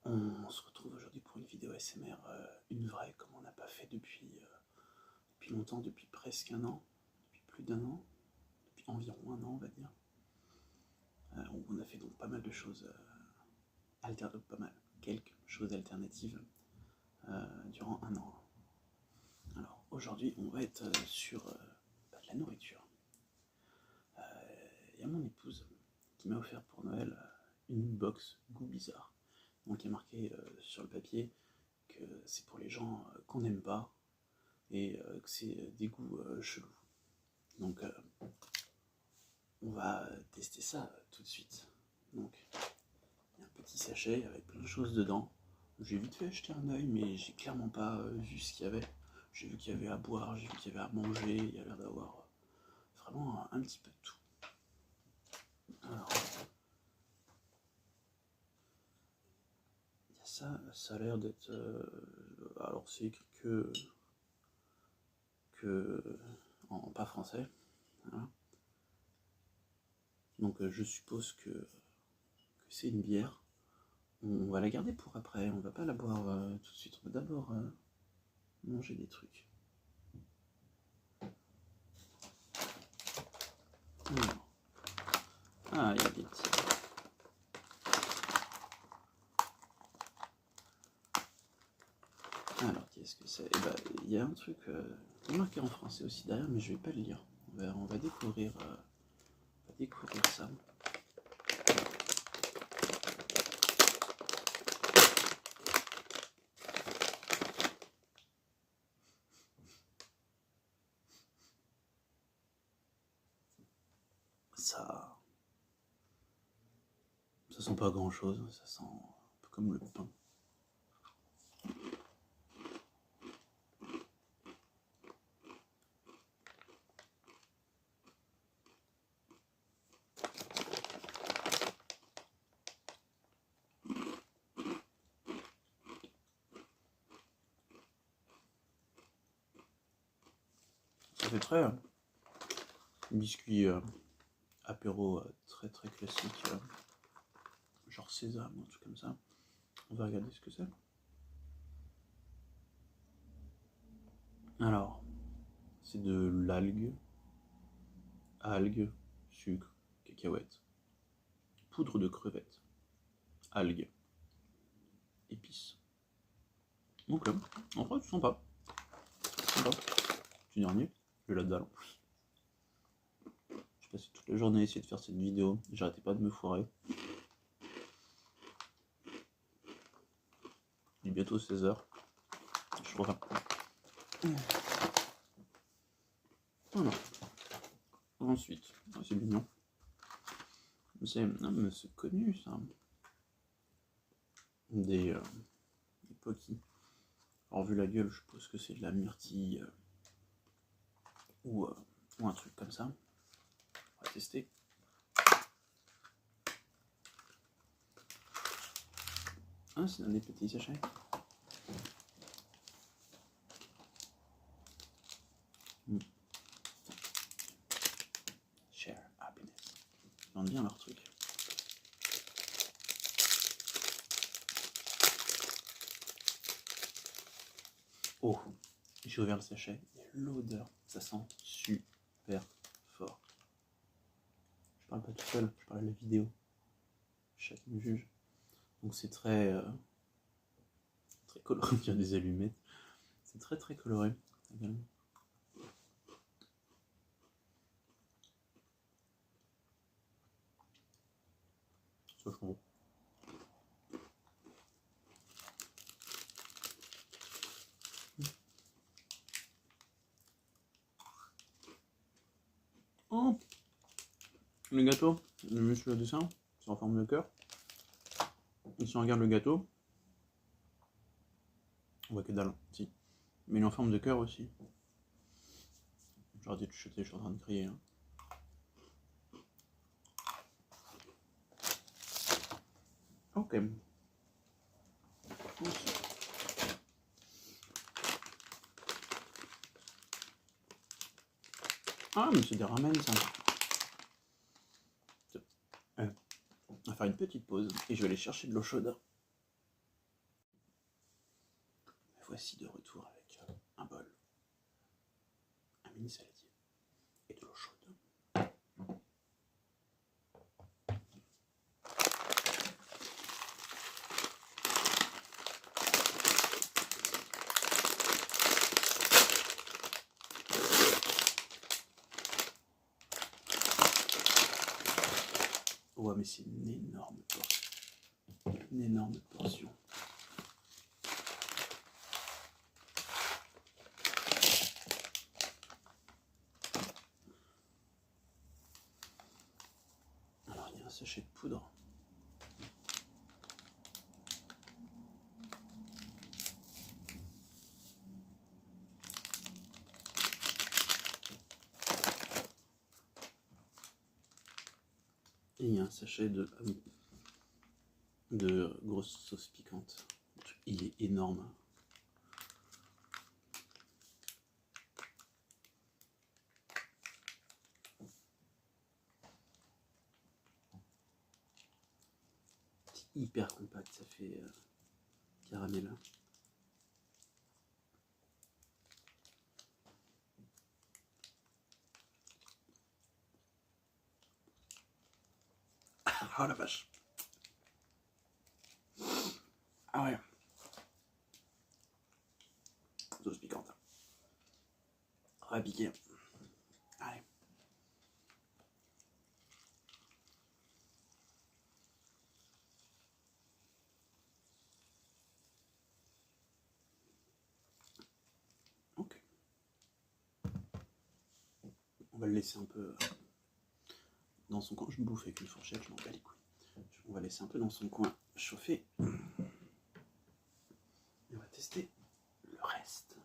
On se retrouve aujourd'hui pour une vidéo ASMR, une vraie, comme on n'a pas fait depuis longtemps, depuis presque un an, depuis plus d'un an, depuis environ un an on va dire. On a fait donc pas mal de choses, quelques choses alternatives durant un an. Alors aujourd'hui on va être sur de la nourriture. Il y a mon épouse qui m'a offert pour Noël une box goût bizarre. Donc il y a marqué sur le papier que c'est pour les gens qu'on n'aime pas et que c'est des goûts chelous. Donc on va tester ça tout de suite. Donc il y a un petit sachet avec plein de choses dedans. J'ai vite fait jeter un œil, mais j'ai clairement pas vu ce qu'il y avait. J'ai vu qu'il y avait à boire, j'ai vu qu'il y avait à manger, il y a l'air d'avoir vraiment un petit peu de tout. Alors, il y a ça a l'air d'être... alors c'est écrit que en pas français. Voilà. Donc je suppose que c'est une bière. On va la garder pour après, on va pas la boire tout de suite, on va d'abord manger des trucs. Alors. Ah, il y a des petits... Alors, qu'est-ce que c'est? Eh ben, il y a un truc marqué en français aussi derrière, mais je vais pas le lire. On va découvrir ça. Ça sent pas grand chose, ça sent un peu comme le pain. Ça fait très biscuit apéro très très classique, genre sésame, un truc comme ça. On va regarder ce que c'est. Alors, c'est de l'algue, sucre, cacahuètes, poudre de crevettes, algues, épices. Donc, en vrai, c'est sympa. Petit dernier, je vais là-dedans. J'ai passé toute la journée à essayer de faire cette vidéo, j'arrêtais pas de me foirer. Il est bientôt 16h. Je crois. Voilà. Ensuite, c'est mignon. C'est connu ça. Des Pocky. Alors vu la gueule, je suppose que c'est de la myrtille ou un truc comme ça. On va tester. Ah, c'est dans des petits sachets. Share happiness. Ils vendent bien leur truc. Oh, j'ai ouvert le sachet et l'odeur, ça sent super fort. Je parle pas tout seul, je parle à la vidéo. Chacun me juge. Donc c'est très coloré, il y a des allumettes. C'est très très coloré. Ça je comprends. Oh, le gâteau, j'ai vu sur le dessin, c'est en forme de cœur. Et si on regarde le gâteau, on voit que dalle, si. Mais il est en forme de cœur aussi. J'ai arrêté de chuchoter, je suis en train de crier. Hein. Ok. Ah, mais c'est des ramen ça. On va faire une petite pause et je vais aller chercher de l'eau chaude. voici de retour avec un bol, un mini saladier et de l'eau chaude. Ouais, mais c'est une énorme portion. Une énorme portion. Alors, il y a un sachet de poudre. Et il y a un sachet de grosse sauce piquante. Il est énorme. C'est hyper compact, ça fait caramel. Oh la vache. Ah ouais. Sauce piquante. Rapiqué. Allez. Ok. On va le laisser un peu dans son coin. Je bouffe avec une fourchette, je m'en bats les couilles. On va laisser un peu dans son coin chauffer. Et on va tester le reste.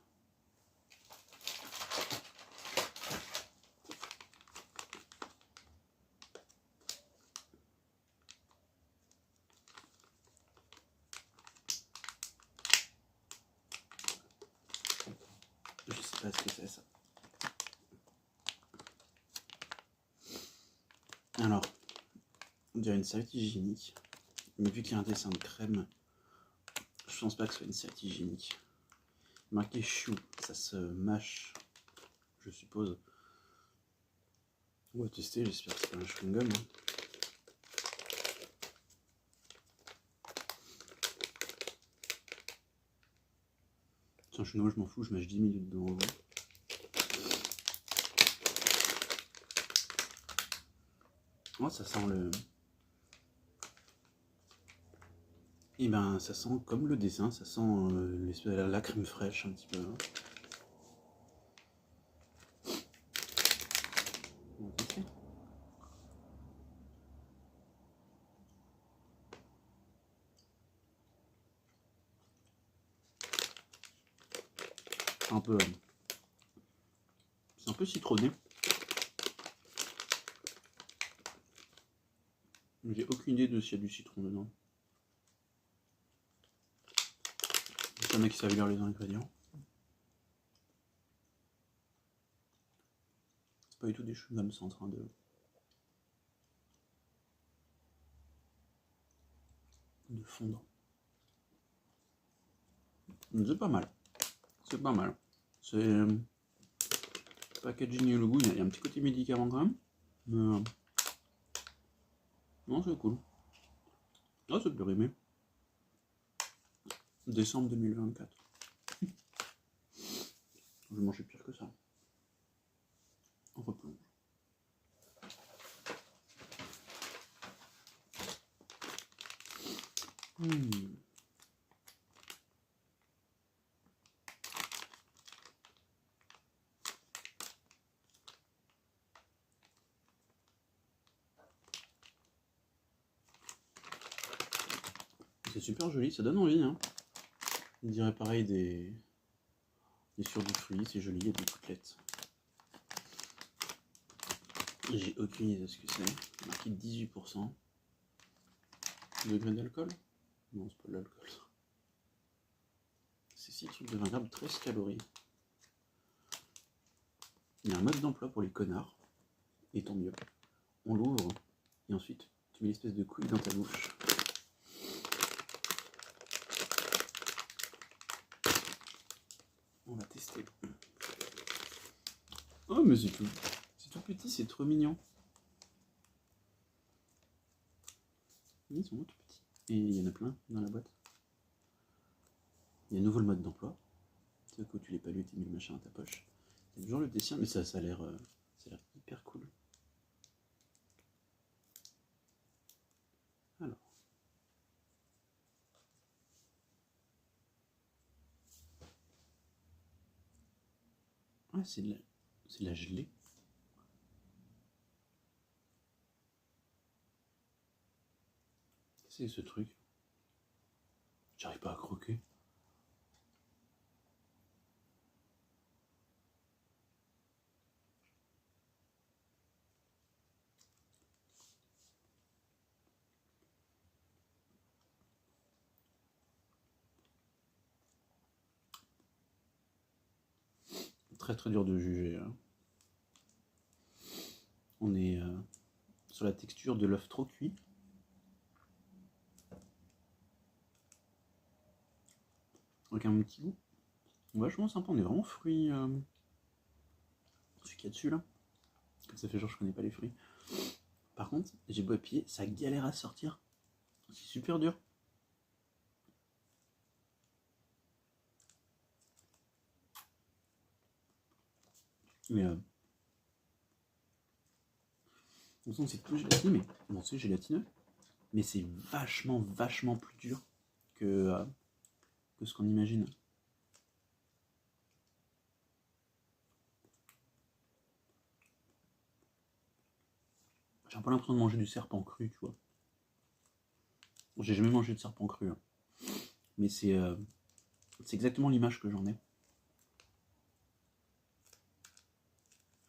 Je sais pas ce que c'est ça. Alors, on dirait une serviette hygiénique. Mais vu qu'il y a un dessin de crème, je pense pas que ce soit une serviette hygiénique. Marqué chou, ça se mâche, je suppose. On va tester, j'espère que c'est pas un chewing-gum. Hein. C'est un chewing-gum, je m'en fous, je mâche 10 minutes dedans. Oh, ça sent le... Et ben, ça sent comme le dessin, ça sent la crème fraîche un petit peu. Hein. On va tester. C'est un peu citronné. J'ai aucune idée de s'il y a du citron dedans. Il y en a qui savent lire les ingrédients. C'est pas du tout des chewing-gums, c'est en train de fondre. C'est pas mal. C'est pas mal. C'est packaging et le goût, il y a un petit côté médicament quand même. Mais non, c'est cool. Ah, c'est périmé. Décembre 2024. Je vais manger pire que ça. On replonge. C'est super joli, ça donne envie. Hein. On dirait pareil des sur du fruit, c'est joli, il y a des côtelettes. J'ai aucune idée de ce que c'est. Marqué 18%. Degré d'alcool? Non, c'est pas de l'alcool. C'est 6 trucs de 20 grammes, 13 calories. Il y a un mode d'emploi pour les connards. Et tant mieux. On l'ouvre et ensuite tu mets l'espèce de couille dans ta bouche. tester. Oh, mais c'est tout petit, c'est trop mignon. Ils sont tout petits. Et il y en a plein dans la boîte. Il y a nouveau le mode d'emploi. C'est que tu l'as pas lu, tu mis le machin à ta poche. Il y a toujours le dessin, mais ça a l'air hyper cool. Alors. Ouais, c'est de la gelée. Qu'est-ce que c'est ce truc? J'arrive pas à croquer. Très très dur de juger. Hein. On est sur la texture de l'œuf trop cuit. Avec un petit goût vachement sympa. On est vraiment fruits. Celui qu'il y a dessus là. Comme ça fait genre je connais pas les fruits. Par contre, j'ai beau appuyer, ça galère à sortir. C'est super dur. Mais de toute façon, c'est plus gélatineux, mais bon, c'est gélatineux. Mais c'est vachement plus dur que ce qu'on imagine. J'ai un peu l'impression de manger du serpent cru, tu vois. J'ai jamais mangé de serpent cru. Hein. Mais c'est exactement l'image que j'en ai.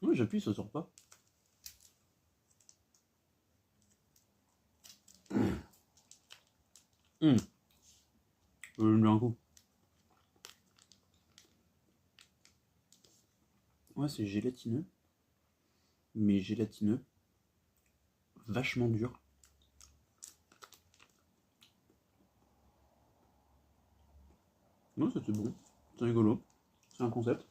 Ouais, j'appuie, ça sort pas. Un coup. Ouais, c'est gélatineux. Mais gélatineux. Vachement dur. Ouais, c'était bon. C'est rigolo. C'est un concept.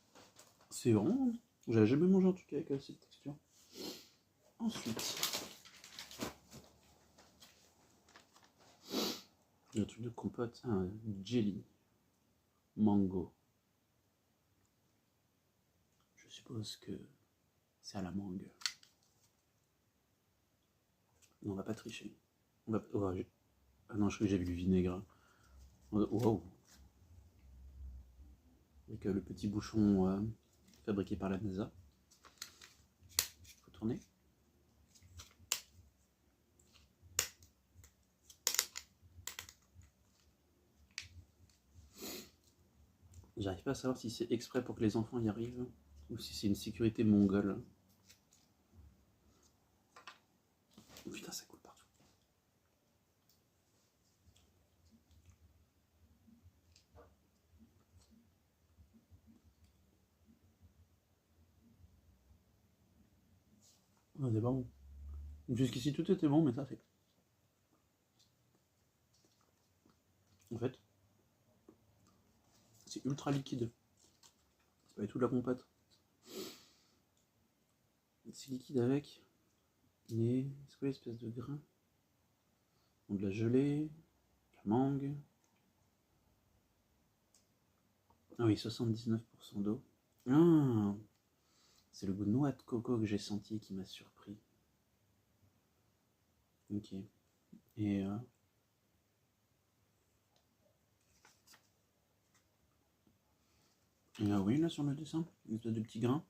C'est vraiment... J'avais jamais mangé un truc avec cette texture. Ensuite... Le truc de compote, un jelly. Mango. Je suppose que c'est à la mangue. Non, on va pas tricher. On va... Oh, ah non, je crois que j'ai vu du vinaigre. Wow. Avec le petit bouchon fabriqué par la NASA. Faut tourner. J'arrive pas à savoir si c'est exprès pour que les enfants y arrivent ou si c'est une sécurité mongole. Oh putain, ça coule partout. Oh, c'est pas bon. Jusqu'ici tout était bon, mais ça c'est... En fait, c'est ultra liquide. C'est pas du tout de la compote. C'est liquide avec les... C'est quoi l'espèce de grain? Donc de la gelée, de la mangue. Ah oui, 79% d'eau. Ah, c'est le goût de noix de coco que j'ai senti qui m'a surpris. Ok. Et oui, là sur le dessin, une espèce de petits grains.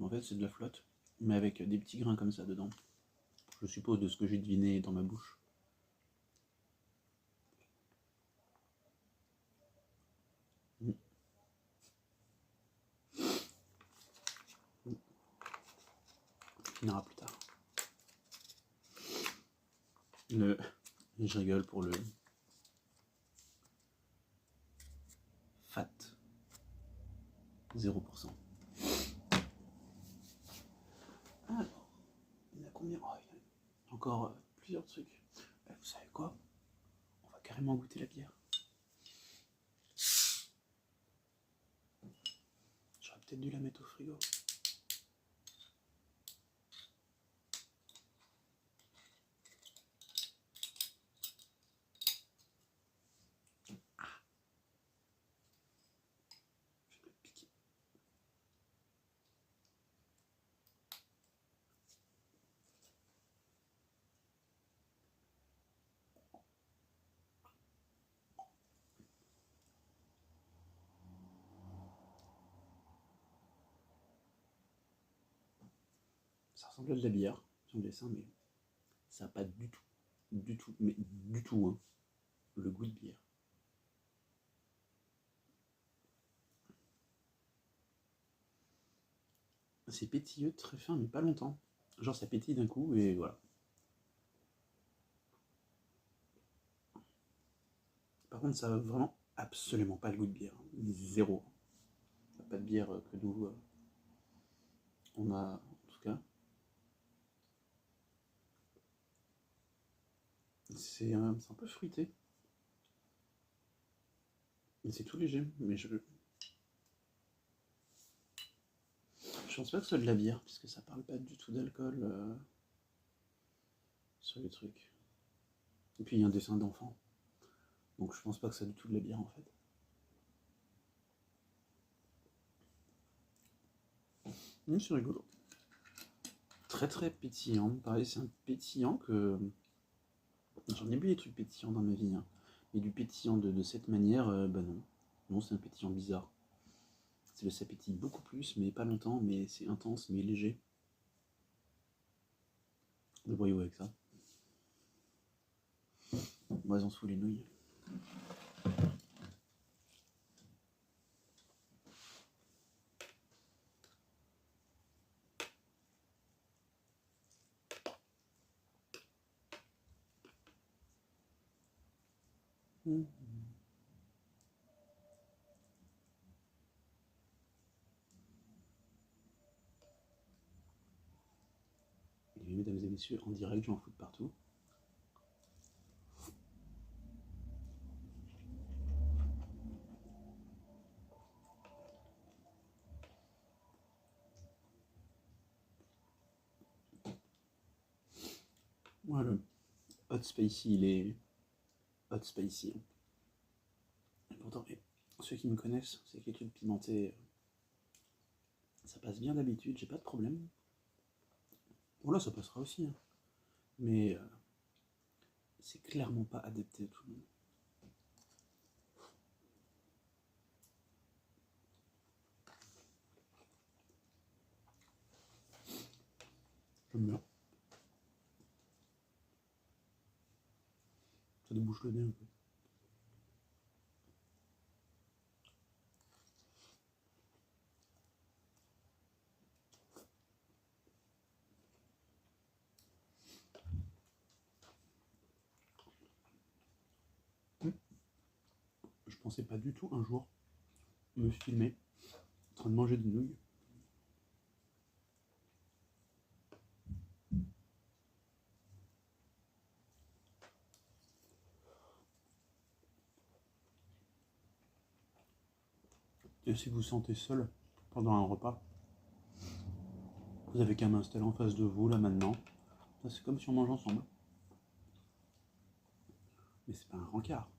En fait, c'est de la flotte, mais avec des petits grains comme ça dedans. Je suppose de ce que j'ai deviné dans ma bouche. On finira plus tard. Je rigole pour le fat. 0%. Alors, il y en a combien? Oh, il y a encore plusieurs trucs. Vous savez quoi? On va carrément goûter la bière. peut-être dû la mettre au frigo. Je vais piquer. Ça ressemble à de la bière sur le dessin, mais ça n'a pas du tout, mais du tout, hein, le goût de bière. C'est pétilleux, très fin, mais pas longtemps. Genre ça pétille d'un coup et voilà. Par contre, ça a vraiment absolument pas le goût de bière. Zéro. Pas de bière que nous, on a, en tout cas. C'est un peu fruité. Et c'est tout léger, mais je pense pas que ce soit de la bière, puisque ça parle pas du tout d'alcool sur les trucs. Et puis il y a un dessin d'enfant. Donc je pense pas que c'est du tout de la bière en fait. C'est rigolo. Très très pétillant. Pareil, c'est un pétillant que. J'en ai bu des trucs pétillants dans ma vie. Hein. Mais du pétillant de cette manière, bah non. Non, c'est un pétillant bizarre. Ça pétille beaucoup plus, mais pas longtemps, mais c'est intense, mais léger. Débrouillez-vous avec ça. Moi, j'en sous les nouilles. Et mesdames et messieurs, en direct, j'en fous de partout. Voilà. Hot Spicy, il est hot spicy. Et pourtant, ceux qui me connaissent, c'est quelque chose de pimenté. Ça passe bien d'habitude, j'ai pas de problème. Bon là, ça passera aussi. Hein. Mais c'est clairement pas adapté à tout le monde. J'aime bien. Ça débouche le nez un peu. Je pensais pas du tout un jour me filmer en train de manger des nouilles. Et si vous vous sentez seul pendant un repas, vous avez qu'à m'installer en face de vous là maintenant. C'est comme si on mangeait ensemble. Mais c'est pas un rencard.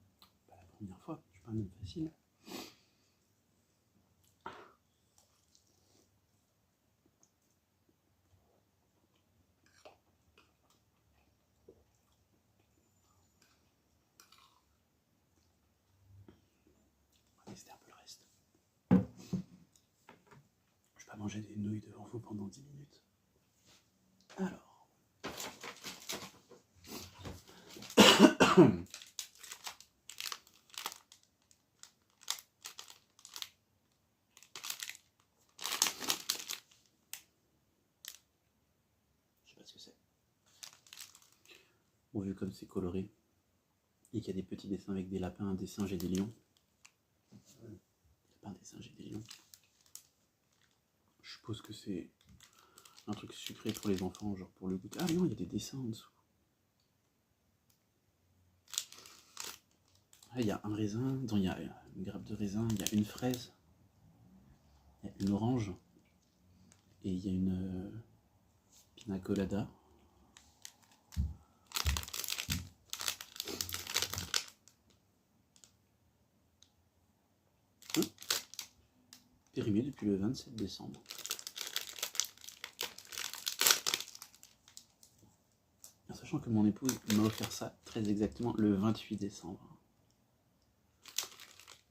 Pas la première fois. Je suis pas un homme facile. On va tester un peu le reste. Je vais pas manger des nouilles devant vous pendant 10 minutes. Alors. Je sais pas ce que c'est. Bon, vu comme c'est coloré, et qu'il y a des petits dessins avec des lapins, des singes et des lions. Lapins, des singes et des lions. Je suppose que c'est un truc sucré pour les enfants, genre pour le goûter. Ah non, il y a des dessins en dessous. Ah, il y a un raisin, il y a une grappe de raisin, il y a une fraise. Il y a une orange et il y a une pina colada. Périmé depuis le 27 décembre. Sachant que mon épouse m'a offert ça très exactement le 28 décembre.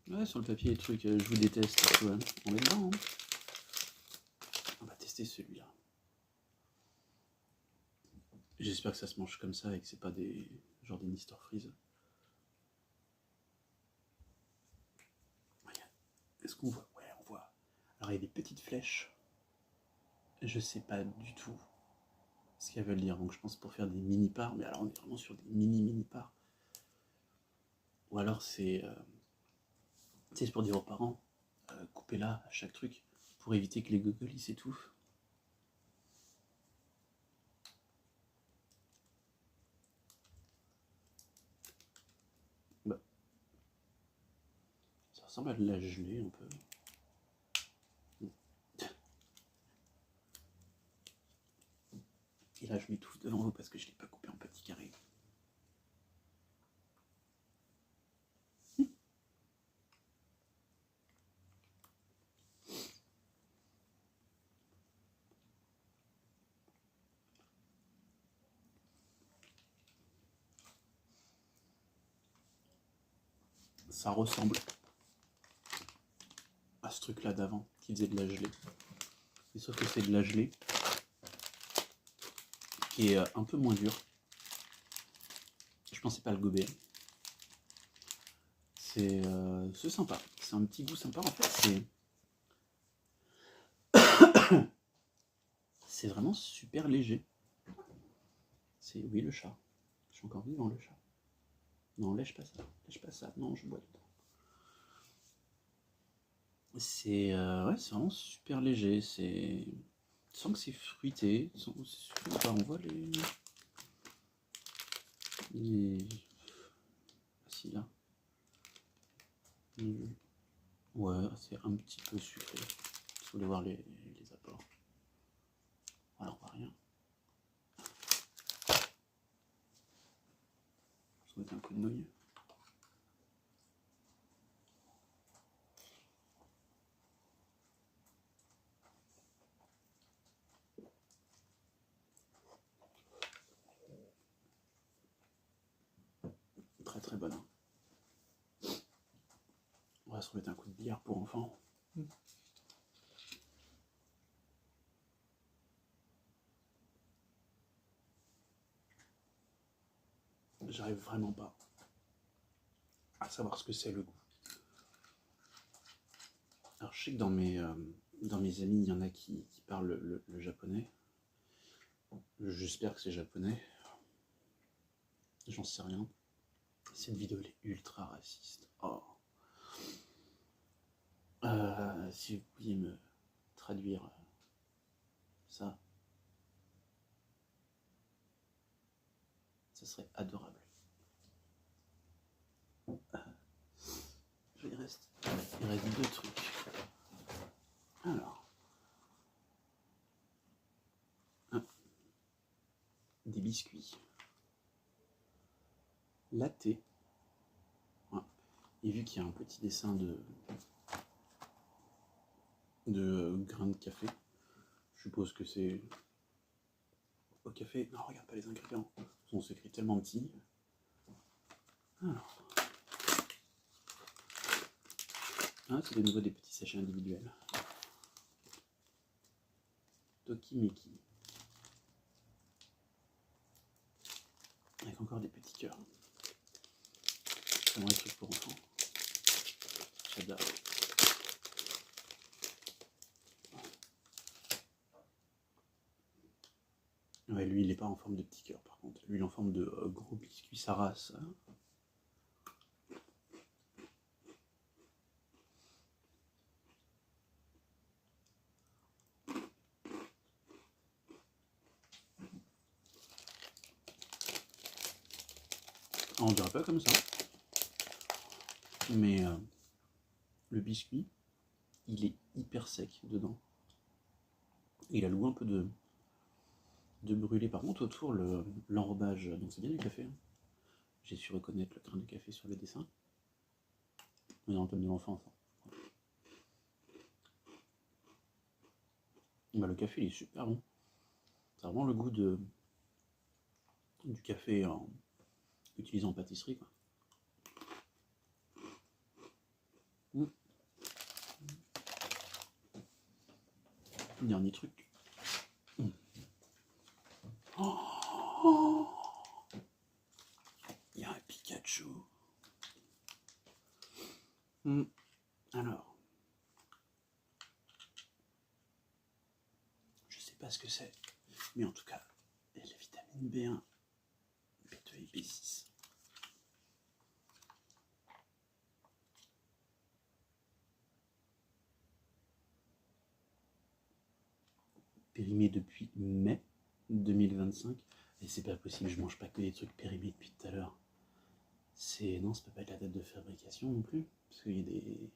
Ouais, sur le papier, les trucs, je vous déteste, ouais. On est dedans, hein. On va tester celui-là. J'espère que ça se mange comme ça et que c'est pas des genre des Mr Freeze. Est-ce qu'on voit? Ouais, on voit. Alors il y a des petites flèches. Je sais pas du tout ce qu'elles veulent dire. Donc je pense pour faire des mini parts, mais alors on est vraiment sur des mini parts. Ou alors c'est pour dire aux parents, coupez-la à chaque truc pour éviter que les gogolis s'étouffent. Bah, ça ressemble à de la gelée un peu. Et là je m'étouffe devant vous parce que je ne l'ai pas coupé en petits carrés. Ça ressemble à ce truc là d'avant qui faisait de la gelée. Et sauf que c'est de la gelée qui est un peu moins dure. Je pensais pas le gober. C'est sympa. C'est un petit goût sympa. En fait, c'est vraiment super léger. C'est oui le chat. Je suis encore vivant le chat. Non, lèche pas ça. Lèche pas ça. Non, je bois dedans. C'est c'est vraiment super léger. C'est sans que c'est fruité. On voit les... Ah si là. Ouais, c'est un petit peu sucré. Si vous voulez voir les apports. Voilà, on voit rien. Je vais mettre un coup de nouille. Très très bonne. On va se remettre un coup de billard pour enfants. J'arrive vraiment pas à savoir ce que c'est le goût. Alors je sais que dans mes amis, il y en a qui parlent le japonais. J'espère que c'est japonais. J'en sais rien. Cette vidéo elle est ultra raciste. Oh. Si vous pouviez me traduire ça, ça serait adorable. Il reste deux trucs. Alors, des biscuits, latte. Ouais. Et vu qu'il y a un petit dessin de grains de café, je suppose que c'est au café. Non, regarde pas les ingrédients. On s'écrit tellement petit. Alors. Ah, c'est de nouveau des petits sachets individuels. Tokimeki. Avec encore des petits cœurs. C'est vraiment un truc pour enfants. J'adore. Ouais, lui, il n'est pas en forme de petit cœur, par contre. Lui, il est en forme de gros biscuit Saras. Hein. On dirait pas comme ça. Mais le biscuit il est hyper sec dedans. Et il a le goût un peu de brûlé. Par contre, autour, l'enrobage, donc c'est bien du café. Hein. J'ai su reconnaître le grain de café sur le dessin. Mais dans le thème de l'enfance. Hein. Bah, le café, il est super bon. Ça a vraiment le goût du café utilisé en pâtisserie, quoi. Dernier truc. Oh, il y a un Pikachu. Alors, je sais pas ce que c'est, mais en tout cas, il y a les vitamines B1, B2 et B6. Périmé depuis mai 2025. Et c'est pas possible, je mange pas que des trucs périmés depuis tout à l'heure. Non, ça peut pas être la date de fabrication non plus. Parce qu'il y a des.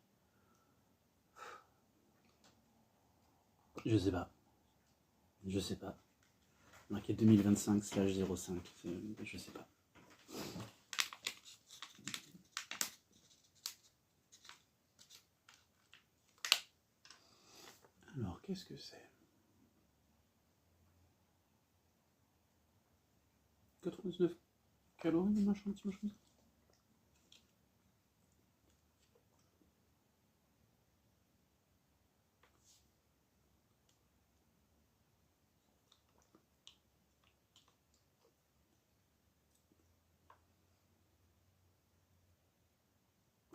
Je sais pas. Je sais pas. Marqué 2025/05. Je sais pas. Alors, qu'est-ce que c'est? 99 calories, machin, petit machin.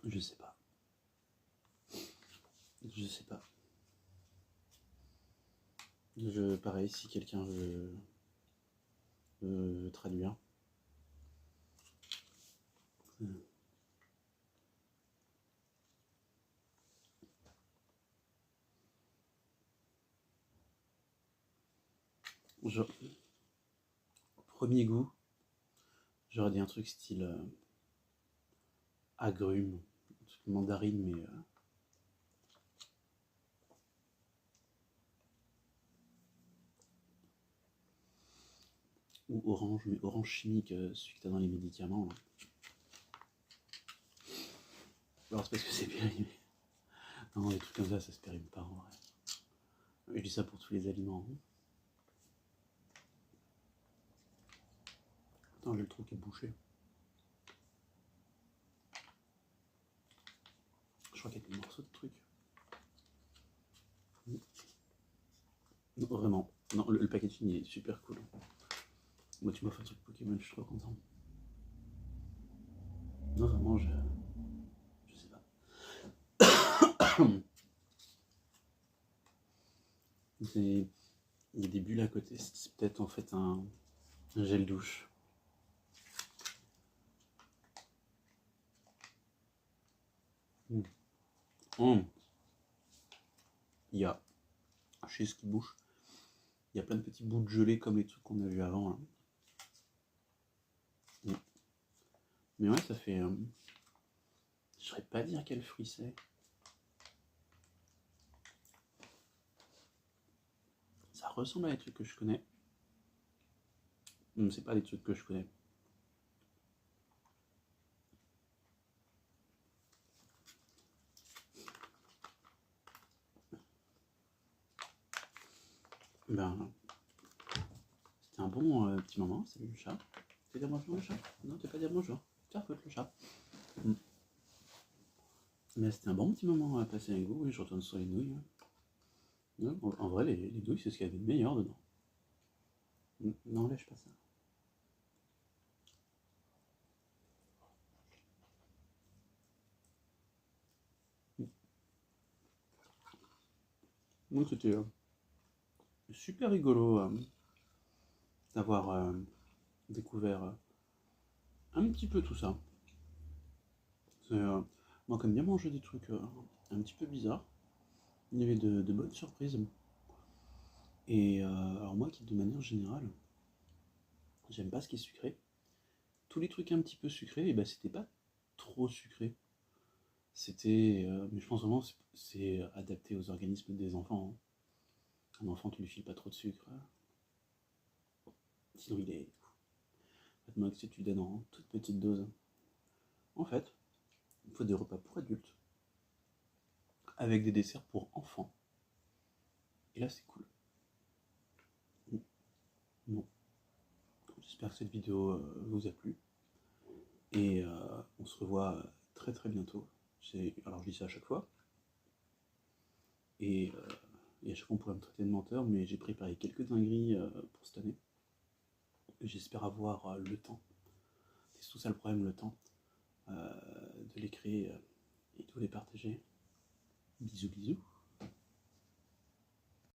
Je sais pas. Je sais pas. Pareil, si quelqu'un veut traduire. Premier goût, j'aurais dit un truc style agrumes, un truc mandarine, mais ou orange, mais orange chimique, celui que t'as dans les médicaments. Là. Alors c'est parce que c'est périmé. Non, les trucs comme ça se périme pas en vrai. Je dis ça pour tous les aliments. Attends, j'ai le trou qui est bouché. Je crois qu'il y a des morceaux de trucs. Non, vraiment. Non, le packaging il est super cool. Moi, tu m'offres un truc Pokémon, je suis trop content. Non, vraiment, je sais pas. Il y a des bulles à côté, c'est peut-être en fait un gel douche. Il y a, je sais ce qui bouge, il y a plein de petits bouts de gelée comme les trucs qu'on a vu avant. Là. Mais ouais, ça fait. Je saurais pas dire quel fruit c'est. Ça ressemble à des trucs que je connais. C'est pas des trucs que je connais. Ben, c'était un bon petit moment. Salut le chat. Tu veux dire bonjour le chat? Non, tu veux pas dire bonjour. Tiens, faute le chat. Mais c'était un bon petit moment à passer avec vous. Oui, je retourne sur les nouilles. Ouais, en vrai, les nouilles, c'est ce qu'il y avait de meilleur dedans. Non, lâche pas ça. Donc c'était super rigolo d'avoir découvert un petit peu tout ça. Moi, comme bien manger des trucs un petit peu bizarres, il y avait de bonnes surprises. Et alors moi, qui de manière générale, j'aime pas ce qui est sucré. Tous les trucs un petit peu sucrés, et ben c'était pas trop sucré. Mais je pense vraiment que c'est adapté aux organismes des enfants, hein. Un enfant, tu lui files pas trop de sucre, sinon il est. Maintenant que si tu lui donnes en toute petite dose. En fait, il faut des repas pour adultes, avec des desserts pour enfants. Et là, c'est cool. Bon, j'espère que cette vidéo vous a plu. Et on se revoit très très bientôt. Alors je dis ça à chaque fois. Et, à chaque fois on pourrait me traiter de menteur, mais j'ai préparé quelques dingueries pour cette année. J'espère avoir le temps. C'est tout ça le problème, le temps. De les créer et de vous les partager. Bisous bisous.